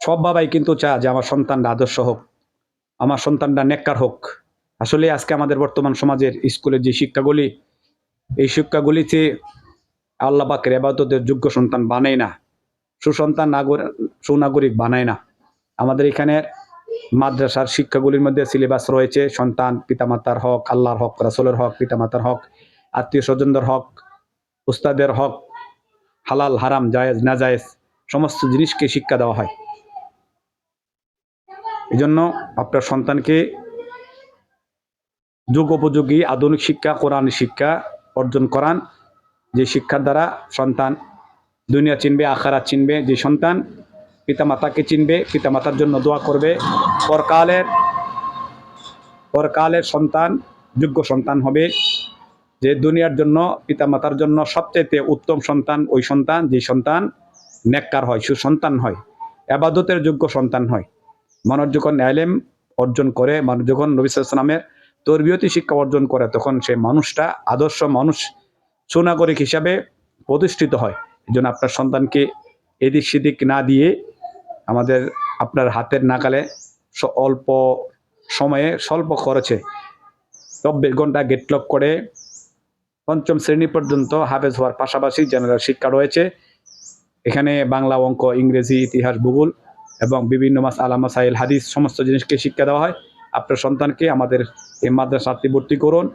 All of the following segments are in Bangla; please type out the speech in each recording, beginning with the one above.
সব বাবাই কিন্তু চায় যে আমার সন্তানটা আদর্শ হোক, আমার সন্তানটা নেককার হোক। আসলে আজকে আমাদের বর্তমান সমাজের স্কুলের যে শিক্ষাগুলি, এই শিক্ষাগুলিতে আল্লাহ পাকের ইবাদতের যোগ্য সন্তান বানায় না, সুসন্তান সুনাগরিক বানায় না। আমাদের এখানে মাদ্রাসার শিক্ষাগুলির মধ্যে সিলেবাস রয়েছে সন্তান, পিতামাতার হক, আল্লাহর হক, রাসূলের হক, পিতামাতার হক, আত্মীয় স্বজনদের হক, উস্তাদের হক, হালাল হারাম জায়েজ নাজায়েজ সমস্ত জিনিসকে শিক্ষা দেওয়া হয়। এই জন্য আপনার সন্তানকে যুগোপযোগী আধুনিক শিক্ষা, কোরআন শিক্ষা অর্জন করান, যে শিক্ষার দ্বারা সন্তান দুনিয়া চিনবে, আখিরাত চিনবে। যে সন্তান পিতামাতাকে চিনবে, পিতামাতার জন্য দোয়া করবে, পরকালের সন্তান যোগ্য সন্তান হবে। যে দুনিয়ার জন্য, পিতামাতার জন্য সবচেয়ে উত্তম সন্তান ওই সন্তান যে সন্তান নেককার হয়, সুসন্তান হয়, ইবাদতের যোগ্য সন্তান হয়। মানুষ যখন ইলম অর্জন করে, মানুষ যখন নবী সাল্লাল্লাহু আলাইহি ওয়াসাল্লামের তরবিয়তি শিক্ষা অর্জন করে, তখন সে মানুষটা আদর্শ মানুষ, সুনাগরিক হিসাবে প্রতিষ্ঠিত হয়। এই জন্য আপনার সন্তানকে এদিক সেদিক না দিয়ে আপনার হাতের নাগালে অল্প সময়ে স্বল্প খরচে 24 ঘন্টা গেটলক করে পঞ্চম শ্রেণী পর্যন্ত হাফেজ হওয়ার পাশাপাশি জেনারেল শিক্ষা রয়েছে। এখানে বাংলা, অঙ্ক, ইংরেজি, ইতিহাস, ভূগোল এবং বিভিন্ন মাসআলা মাসাইল, হাদিস সমস্ত জিনিসকে শিক্ষা দেওয়া হয়। আপনার সন্তানকে আমাদের এই মাদ্রাসাতে ভর্তি করুন,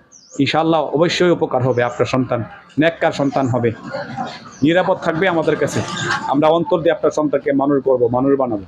ইনশাআল্লাহ অবশ্যই উপকার হবে। আপনার সন্তান নেককার সন্তান হবে, নিরাপদ থাকবে আমাদের কাছে। আমরা অন্তর দিয়ে আপনার সন্তানকে মানুষ করব, মানুষ বানাবো।